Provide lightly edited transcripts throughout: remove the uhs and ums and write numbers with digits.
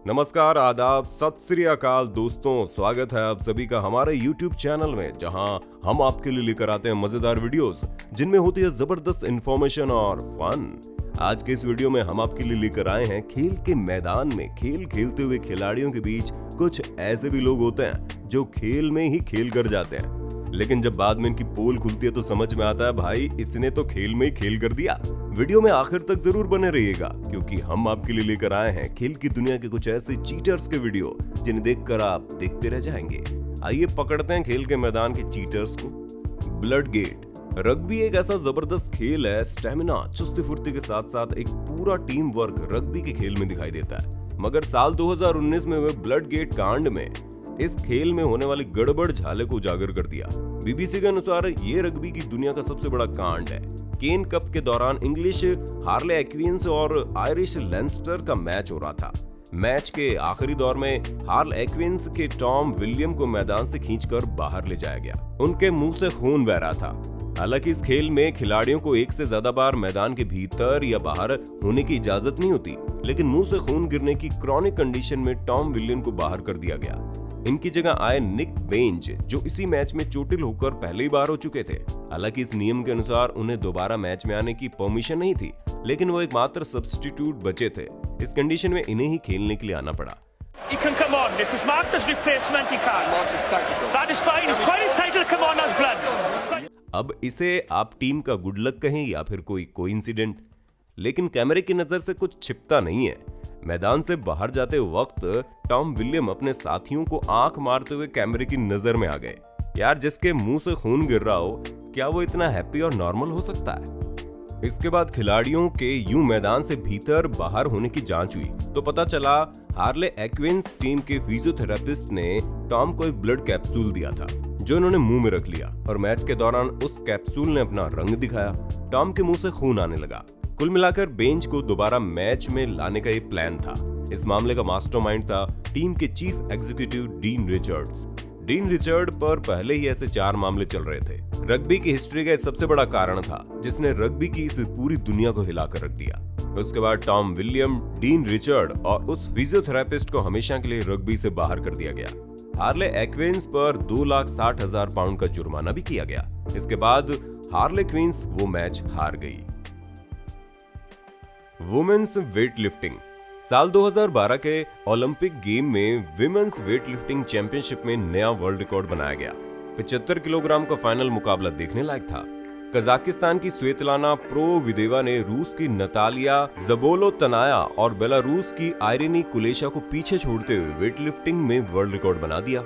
नमस्कार, आदाब, सत श्री अकाल दोस्तों। स्वागत है आप सभी का हमारे YouTube चैनल में, जहां हम आपके लिए लेकर आते हैं मजेदार वीडियोस जिनमें होती है जबरदस्त इंफॉर्मेशन और फन। आज के इस वीडियो में हम आपके लिए लेकर आए हैं खेल के मैदान में खेल खेलते हुए खिलाड़ियों के बीच कुछ ऐसे भी लोग होते हैं जो खेल में ही खेल कर जाते हैं, लेकिन जब बाद में इनकी पोल खुलती है तो समझ में आता है भाई इसने तो खेल में ही खेल कर दिया। वीडियो में आखिर तक जरूर बने रहिएगा, क्योंकि हम आपके लिए लेकर आए हैं खेल की दुनिया के कुछ ऐसे चीटर्स के वीडियो जिन्हें देखकर आप देखते रह जाएंगे। आइए पकड़ते हैं खेल के मैदान के चीटर्स को। Blood gate. रग्बी एक ऐसा जबरदस्त खेल है, स्टेमिना, चुस्ती फुर्ती के साथ साथ एक पूरा टीम वर्क रग्बी के खेल में दिखाई देता है। मगर साल 2019 में हुए ब्लड गेट कांड में इस खेल में होने वाली गड़बड़ झाले को उजागर कर दिया। बीबीसी के अनुसार ये रग्बी की दुनिया का सबसे बड़ा कांड है। केन कप के दौरान इंग्लिश हार्ले एक्विंस और आयरिश लेंस्टर का मैच हो रहा था। मैच के आखिरी दौर में हार्ल एक्विंस के टॉम विलियम को मैदान से खींचकर बाहर ले जाया गया। उनके मुंह से खून बह रहा था। हालांकि इस खेल में खिलाड़ियों को एक से ज्यादा बार मैदान के भीतर या बाहर होने की इजाजत नहीं होती, लेकिन मुंह से खून गिरने की क्रॉनिक कंडीशन में टॉम विलियम को बाहर कर दिया गया। इनकी जगह आए निक बेंज, जो इसी मैच में चोटिल होकर पहले ही बाहर हो चुके थे। हालांकि इस नियम के अनुसार उन्हें दोबारा मैच में आने की परमिशन नहीं थी, लेकिन वो एकमात्र सब्स्टिट्यूट बचे थे। इस कंडीशन में इन्हें ही खेलने के लिए आना पड़ा। He can come on. If it's marked as replacement, he can't. That is fine. He's quite entitled to come on as blood. अब इसे आप टीम का गुड लक कहें या फिर कोई कोइंसिडेंट, लेकिन कैमरे की नजर से कुछ छिपता नहीं है। मैदान से बाहर जाते वक्त टॉम विलियम अपने साथियों को आंख मारते हुए कैमरे की नजर में आ गए। यार, जिसके मुंह से खून गिर रहा हो, क्या वो इतना हैप्पी और नॉर्मल हो सकता है? इसके बाद खिलाड़ियों के यूं मैदान से भीतर बाहर होने की जांच हुई तो पता चला हार्ले एक्विंस टीम के फिजियोथेरेपिस्ट ने टॉम को एक ब्लड कैप्सूल दिया था, जो इन्होंने मुंह में रख लिया और मैच के दौरान उस कैप्सूल ने अपना रंग दिखाया। टॉम के मुंह से खून आने लगा। कुल मिलाकर बेंच को दोबारा मैच में लाने का एक प्लान था। इस मामले का मास्टरमाइंड था टीम के chief executive dean Richards. Dean Richard पर पहले ही ऐसे 4 मामले चल रहे थे। रग्बी की हिस्ट्री का सबसे बड़ा कारण था जिसने रग्बी की इस पूरी दुनिया को हिलाकर रख दिया। उसके बाद टॉम विलियम, डीन रिचर्ड और उस फिजियोथेरेपिस्ट को हमेशा के लिए रग्बी से बाहर कर दिया गया। हार्ले एक्विंस पर 2,60,000 पाउंड का जुर्माना भी किया गया। इसके बाद हार्ले क्वींस वो मैच हार गई। Women's weight lifting. साल 2012 के ओलंपिक गेम में विमेन्स वेट लिफ्टिंग चैंपियनशिप में नया वर्ल्ड रिकॉर्ड बनाया गया। 75 किलोग्राम का फाइनल मुकाबला देखने लायक था। कजाकिस्तान की स्वेतलाना प्रोविदेवा ने रूस की नतालिया जबोलोतनाया और बेलारूस की आयरिनी कुलेशा को पीछे छोड़ते हुए वेट लिफ्टिंग में वर्ल्ड रिकॉर्ड बना दिया।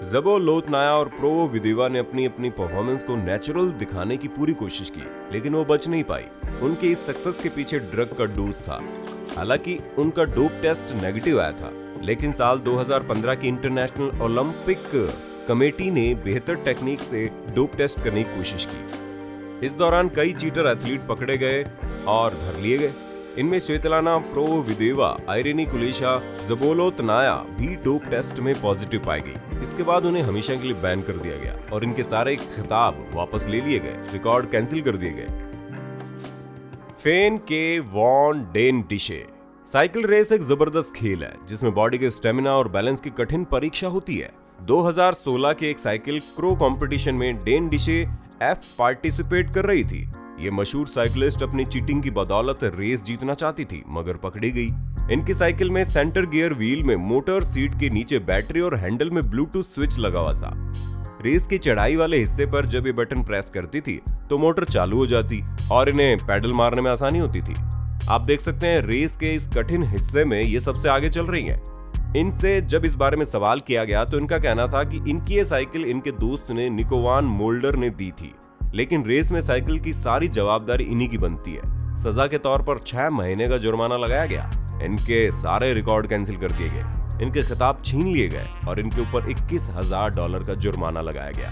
जबोलोतनाया और प्रोविदेवा ने अपनी परफॉर्मेंस को नेचुरल दिखाने की पूरी कोशिश की, लेकिन वो बच नहीं पाई। उनके इस सक्सेस के पीछे ड्रग का डोज था। हालांकि उनका डोप टेस्ट नेगेटिव आया था, लेकिन साल 2015 की इंटरनेशनल ओलंपिक कमेटी ने बेहतर टेक्निक से डोप टेस्ट करने की कोशिश की। इस दौरान कई चीटर एथलीट पकड़े गए और धर लिए गए। इनमें स्वेतलाना प्रोविदेवा, आयरिनी कुलेशा, जबोलोतनाया भी डोप टेस्ट में पॉजिटिव पाई गई। इसके बाद उन्हें हमेशा के लिए बैन कर दिया गया और इनके सारे खिताब वापस ले लिए गए, रिकॉर्ड कैंसिल कर दिए गए। फेन के वॉन डेन डिशे। साइकिल रेस एक जबरदस्त खेल है जिसमें बॉडी के स्टेमिना और बैलेंस की कठिन परीक्षा होती है। 2016 के एक साइकिल क्रो कंपटीशन में डेन डिशे एफ पार्टिसिपेट कर रही थी। ये मशहूर साइकिलिस्ट अपनी चीटिंग की बदौलत रेस जीतना चाहती थी, मगर पकड़ी गई। इनकी साइकिल में सेंटर गियर व्हील में मोटर, सीट के नीचे बैटरी और हैंडल में ब्लूटूथ स्विच लगा हुआ था। रेस की चढ़ाई वाले हिस्से पर जब ये बटन प्रेस करती थी तो मोटर चालू हो जाती और इन्हें पैडल मारने में आसानी होती थी। आप देख सकते हैं रेस के इस कठिन हिस्से में ये सबसे आगे चल रही हैं। इनसे जब इस बारे में सवाल किया गया तो इनका कहना था कि इनकी ये साइकिल इनके दोस्त ने निकोवान मोल्डर ने दी थी, लेकिन रेस में साइकिल की सारी जवाबदारी इन्हीं की बनती है। सजा के तौर पर 6 महीने का जुर्माना लगाया गया। इनके सारे रिकॉर्ड कैंसिल कर दिए गए, इनके खिताब छीन लिए गए और इनके ऊपर $21,000 का जुर्माना लगाया गया।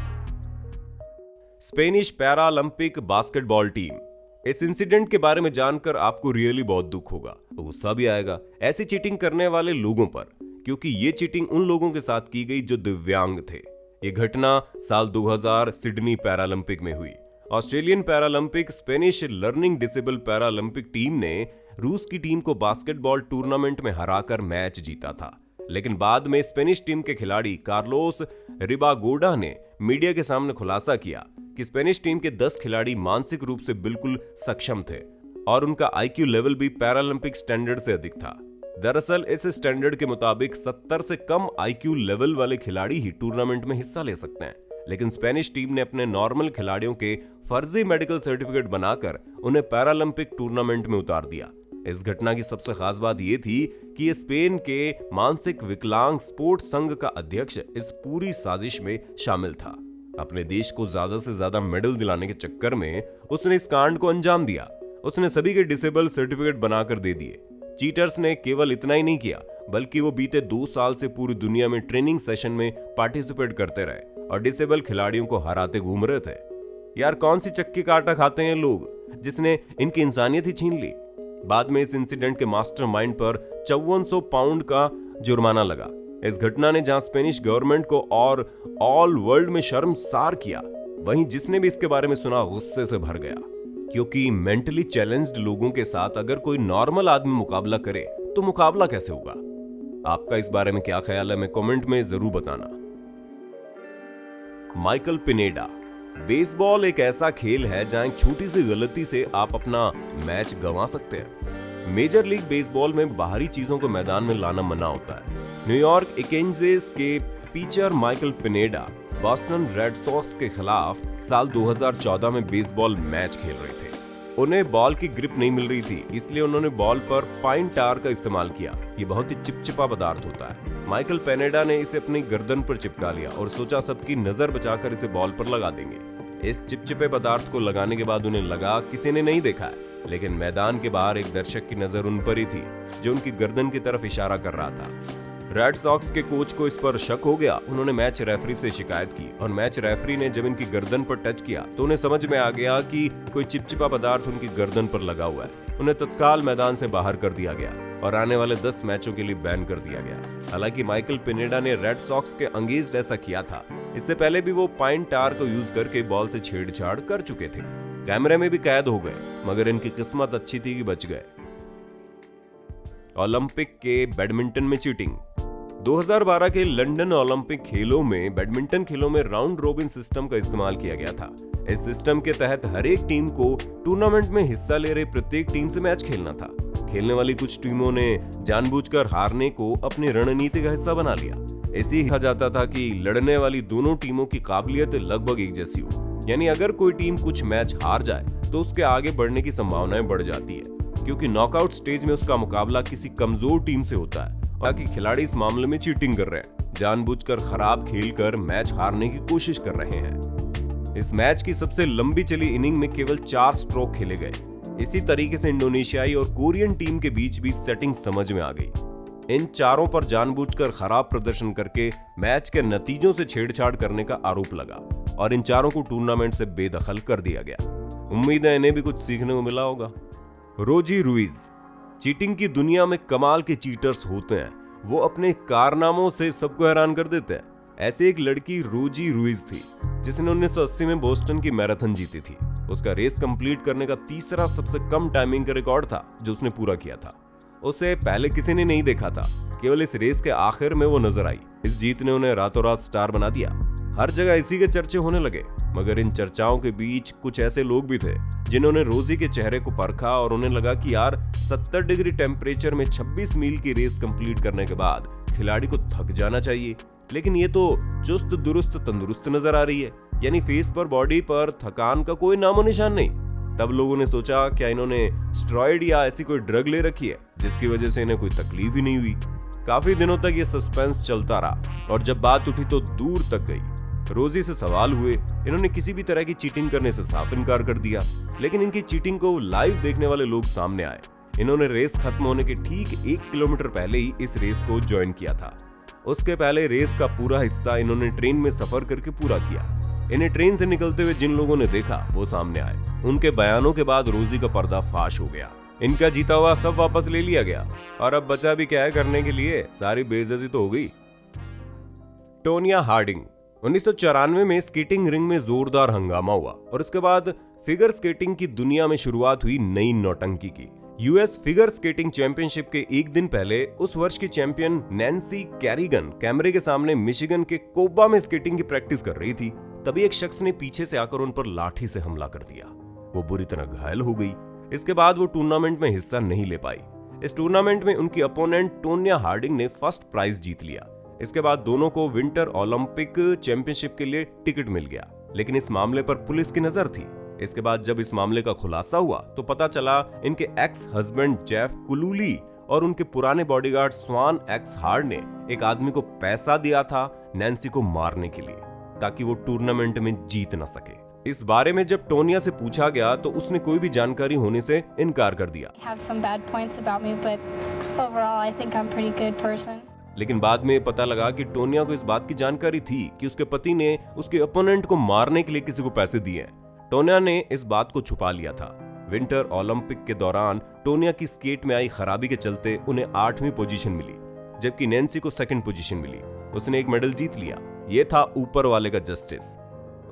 Spanish Paralympic basketball team. इस इंसिडेंट के बारे में जानकर आपको रियली बहुत दुख होगा, गुस्सा भी आएगा ऐसी चीटिंग करने वाले लोगों पर, क्योंकि ये चीटिंग उन लोगों के साथ की गई जो दिव्यांग थे। ये घटना साल 2000 सिडनी पैरालंपिक में हुई। Australian Paralympic Spanish learning disable Paralympic team ने रूस की टीम को बास्केटबॉल टूर्नामेंट में हराकर मैच जीता था। लेकिन बाद में स्पेनिश टीम के खिलाड़ी कार्लोस रिबागोडा ने मीडिया के सामने खुलासा किया कि स्पेनिश टीम के 10 खिलाड़ी मानसिक रूप से बिल्कुल सक्षम थे और उनका आईक्यू लेवल भी पैरालंपिक स्टैंडर्ड से अधिक था। दरअसल इस स्टैंडर्ड के मुताबिक 70 से कम आईक्यू लेवल वाले खिलाड़ी ही टूर्नामेंट में हिस्सा ले सकते हैं, लेकिन स्पेनिश टीम ने अपने नॉर्मल खिलाड़ियों के फर्जी मेडिकल सर्टिफिकेट बनाकर उन्हें पैरालंपिक टूर्नामेंट में उतार दिया। इस घटना की सबसे खास बात यह थी कि ये स्पेन के मानसिक विकलांग स्पोर्ट्स संघ का अध्यक्ष इस पूरी साजिश में शामिल था। अपने देश को ज्यादा से ज्यादा मेडल दिलाने के चक्कर में उसने इस कांड को अंजाम दिया। उसने सभी के डिसेबल सर्टिफिकेट बनाकर दे दिए। चीटर्स ने केवल इतना ही नहीं किया, बल्कि वो बीते 2 साल से पूरी दुनिया में ट्रेनिंग सेशन में पार्टिसिपेट करते रहे और डिसेबल खिलाड़ियों को हराते घूम रहे थे। यार कौन सी चक्की का आटा खाते हैं लोग, जिसने इनकी इंसानियत ही छीन ली। बाद में इस इंसिडेंट के मास्टरमाइंड पर 5400 पाउंड का जुर्माना लगा। इस घटना ने जहां स्पेनिश गवर्नमेंट को और ऑल वर्ल्ड में शर्मसार किया, वहीं जिसने भी इसके बारे में सुना गुस्से से भर गया, क्योंकि मेंटली चैलेंज्ड लोगों के साथ अगर कोई नॉर्मल आदमी मुकाबला करे तो मुकाबला कैसे होगा। आपका इस बारे में क्या ख्याल है, हमें कमेंट में जरूर बताना। Michael Pineda. बेसबॉल एक ऐसा खेल है जहां एक छोटी सी गलती से आप अपना मैच गंवा सकते हैं। मेजर लीग बेसबॉल में बाहरी चीजों को मैदान में लाना मना होता है। न्यूयॉर्क एंजेल्स के pitcher Michael Pineda Boston Red Sox के खिलाफ साल 2014 में बेसबॉल मैच खेल रहे थे। उन्हें बॉल की ग्रिप नहीं मिल रही थी, इसलिए उन्होंने बॉल पर पाइन टार का इस्तेमाल किया। ये बहुत ही चिपचिपा पदार्थ होता है। माइकल पिनेडा ने इसे अपनी गर्दन पर चिपका लिया और सोचा सबकी नजर बचाकर इसे बॉल पर लगा देंगे। इस चिपचिपे पदार्थ को लगाने के बाद उन्हें लगा किसी ने नहीं देखा है, लेकिन मैदान के बाहर एक दर्शक की नजर उन पर ही थी जो उनकी गर्दन की तरफ इशारा कर रहा था। रेड सॉक्स के कोच को इस पर शक हो गया। उन्होंने मैच रेफरी से शिकायत की और मैच रेफरी ने जब इनकी गर्दन पर टच किया तो उन्हें समझ में आ गया कि कोई चिपचिपा पदार्थ उनकी गर्दन पर लगा हुआ है। उन्हें तत्काल मैदान से बाहर कर दिया गया और आने वाले 10 मैचों के लिए बैन कर दिया गया। हालांकि माइकल पिनेडा ने रेड सॉक्स के अगेंस्ट ऐसा किया था। इससे पहले भी वो पाइन टार को यूज करके बॉल से छेड़छाड़ कर चुके थे। कैमरे में भी कैद हो गए, मगर इनकी किस्मत अच्छी थी कि बच गए। ओलंपिक के बैडमिंटन में चीटिंग। 2012 के लंदन ओलंपिक खेलों में बैडमिंटन खेलों में राउंड रोबिन सिस्टम का इस्तेमाल किया गया था। इस सिस्टम के तहत हर एक टीम को टूर्नामेंट में हिस्सा ले रही प्रत्येक टीम से मैच खेलना था। खेलने वाली कुछ टीमों ने जानबूझकर हारने को अपनी रणनीति का हिस्सा बना लिया। ऐसे ही कहा जाता था कि लड़ने वाली दोनों टीमों की काबिलियत लगभग एक जैसी हो, यानी अगर कोई टीम कुछ मैच हार जाए तो उसके आगे बढ़ने की संभावनाएं बढ़ जाती है, क्योंकि नॉकआउट स्टेज में उसका मुकाबला किसी कमजोर टीम से होता है। बाकी खिलाड़ी इस मामले में चीटिंग कर रहे हैं, जानबूझकर खराब खेलकर मैच हारने की कोशिश कर रहे हैं। इस मैच की सबसे लंबी चली इनिंग में केवल 4 स्ट्रोक खेले गए। इसी तरीके से इंडोनेशियाई और कोरियन टीम के बीच भी सेटिंग समझ में आ गई। इन चारों पर जानबूझकर खराब प्रदर्शन करके मैच के नतीजों से छेड़छाड़ करने का आरोप लगा और इन चारों को टूर्नामेंट से बेदखल कर दिया गया। उम्मीद है इन्हें भी कुछ सीखने को मिला होगा। रोजी रुइज। चीटिंग की दुनिया में कमाल के चीटर्स होते हैं, वो अपने कारनामों से सबको हैरान कर देते हैं। ऐसे एक लड़की रोजी रुइज थी जिसने 1980 में बोस्टन की मैराथन जीती थी। उसका रेस कंप्लीट करने का तीसरा सबसे कम टाइमिंग का रिकॉर्ड था जो उसने पूरा किया था। उसे पहले किसी ने नहीं देखा था, केवल इस रेस के आखिर में वो नजर आई। इस जीत ने उन्हें रातों रात स्टार बना दिया। हर जगह इसी के चर्चे होने लगे, मगर इन चर्चाओं के बीच कुछ ऐसे लोग भी थे जिन्होंने रोजी के चेहरे को परखा और उन्हें लगा कि यार 70 डिग्री टेम्परेचर में 26 मील की रेस कंप्लीट करने के बाद खिलाड़ी को थक जाना चाहिए, लेकिन ये तो चुस्त दुरुस्त तंदुरुस्त नजर आ रही है, यानी फेस पर बॉडी पर थकान का कोई नामो निशान नहीं। तब लोगों ने सोचा क्या इन्होंने स्टेरॉइड या ऐसी कोई ड्रग ले रखी है जिसकी वजह से इन्हें कोई तकलीफ ही नहीं हुई। काफी दिनों तक ये सस्पेंस चलता रहा और जब बात उठी तो दूर तक गई। रोजी से सवाल हुए, इन्होंने किसी भी तरह की चीटिंग करने से साफ इनकार कर दिया, लेकिन इनकी चीटिंग को लाइव देखने वाले लोग सामने आए। इन्होंने रेस खत्म होने के ठीक 1 किलोमीटर पहले ही इस रेस को ज्वाइन किया था। उसके पहले रेस का पूरा हिस्सा इन्होंने ट्रेन में सफर करके पूरा किया। इन्हें ट्रेन से निकलते हुए जिन लोगों ने देखा वो सामने आए। उनके बयानों के बाद रोजी का पर्दा फाश हो गया। इनका जीता हुआ सब वापस ले लिया गया और अब बचा भी क्या है करने के लिए, सारी बेइज्जती तो हो गई। Tonya Hardinge. 1994 में स्केटिंग रिंग में जोरदार हंगामा हुआ और उसके बाद फिगर स्केटिंग की दुनिया में शुरुआत हुई नई नौटंकी की। यूएस फिगर स्केटिंग चैंपियनशिप के एक दिन पहले उस वर्ष की चैंपियन नैन्सी कैरिगन कैमरे के सामने मिशिगन के कोबा में स्केटिंग की प्रैक्टिस कर रही थी। तभी एक शख्स ने पीछे से आकर उन पर लाठी से हमला कर दिया। वो बुरी तरह घायल हो गई। इसके बाद वो टूर्नामेंट में हिस्सा नहीं ले पाई। इस टूर्नामेंट में उनकी अपोनेंट टोन्या हार्डिंग ने फर्स्ट प्राइज जीत लिया। इसके बाद दोनों को विंटर ओलंपिक चैंपियनशिप के लिए टिकट मिल गया, लेकिन इस मामले पर पुलिस की नजर थी। इसके बाद जब इस मामले का खुलासा हुआ तो पता चला इनके एक्स हस्बैंड जेफ कुलूली और उनके पुराने बॉडीगार्ड स्वान एक्स हार्ड ने एक आदमी को पैसा दिया था नैन्सी को मारने के लिए, ताकि वो टूर्नामेंट में जीत न सके। इस बारे में जब टोनिया से पूछा गया तो उसने कोई भी जानकारी होने से इनकार कर दिया। लेकिन बाद में पता लगा कि टोनिया को इस बात की जानकारी थी कि उसके पति ने उसके ओपोनेंट को मारने के लिए किसी को पैसे दिए। टोनिया ने इस बात को छुपा लिया था। विंटर ओलंपिक के दौरान टोनिया की स्केट में आई खराबी के चलते उन्हें 8वीं पोजीशन मिली, जबकि नैन्सी को 2nd पोजीशन मिली। उसने एक मेडल जीत लिया। ये था ऊपर वाले का जस्टिस।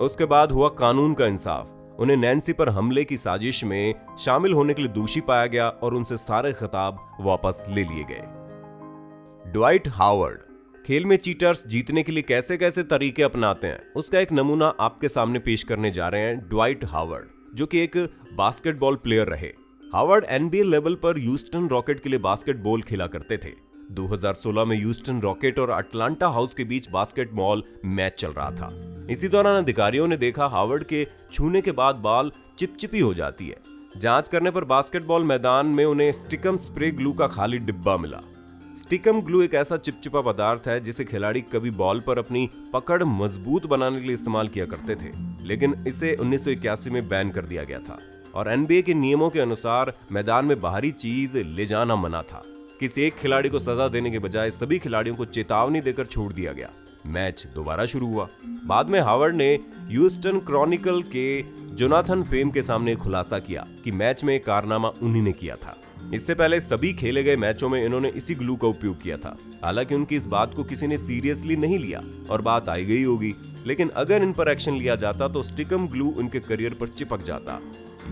उसके बाद हुआ कानून का इंसाफ। उन्हें नैन्सी पर हमले की साजिश में शामिल होने के लिए दोषी पाया गया और उनसे सारे खिताब वापस ले लिए गए। ड्वाइट हावर्ड खेल में चीटर्स जीतने के लिए कैसे कैसे तरीके अपनाते हैं, उसका एक नमूना आपके सामने पेश करने जा रहे हैं ड्वाइट हावर्ड, जो कि एक बास्केटबॉल प्लेयर रहे। हावर्ड एनबीए लेवल पर ह्यूस्टन रॉकेट के लिए बास्केटबॉल खेला करते थे। 2016 में ह्यूस्टन रॉकेट और अटलांटा हाउस के बीच बास्केटबॉल मैच चल रहा था। इसी दौरान अधिकारियों ने देखा हावर्ड के छूने के बाद बॉल चिपचिपी हो जाती है। जांच करने पर बास्केटबॉल मैदान में उन्हें स्टिकम स्प्रे ग्लू का खाली डिब्बा मिला। स्टिकम ग्लू एक ऐसा चिपचिपा पदार्थ है जिसे खिलाड़ी कभी बॉल पर अपनी पकड़ मजबूत बनाने के लिए इस्तेमाल किया करते थे, लेकिन इसे 1981 में बैन कर दिया गया था और एनबीए के नियमों के अनुसार मैदान में बाहरी चीज ले जाना मना था। किसी एक खिलाड़ी को सजा देने के बजाय सभी खिलाड़ियों को चेतावनी देकर छोड़ दिया गया। मैच दोबारा शुरू हुआ। बाद में हावर्ड ने ह्यूस्टन क्रॉनिकल के जोनाथन फेम के सामने खुलासा किया कि मैच में कारनामा उन्हीं ने किया था। इससे पहले सभी खेले गए मैचों में इन्होंने इसी ग्लू का उपयोग किया था। हालांकि उनकी इस बात को किसी ने सीरियसली नहीं लिया और बात आई गई होगी, लेकिन अगर इन पर एक्शन लिया जाता तो स्टिकम ग्लू उनके करियर पर चिपक जाता।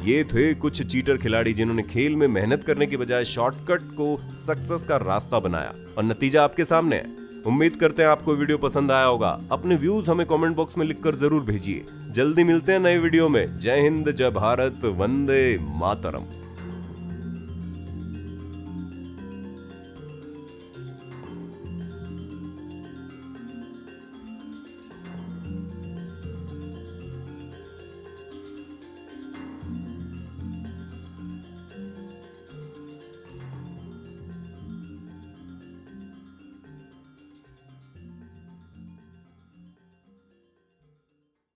ये थे कुछ चीटर खिलाड़ी जिन्होंने खेल में मेहनत करने के बजाय शॉर्टकट को सक्सेस का रास्ता बनाया और नतीजा आपके सामने है। उम्मीद करते हैं आपको वीडियो पसंद आया होगा। अपने व्यूज हमें कमेंट बॉक्स में लिखकर जरूर भेजिए। जल्दी मिलते हैं नए वीडियो में। जय हिंद, जय भारत, वंदे मातरम।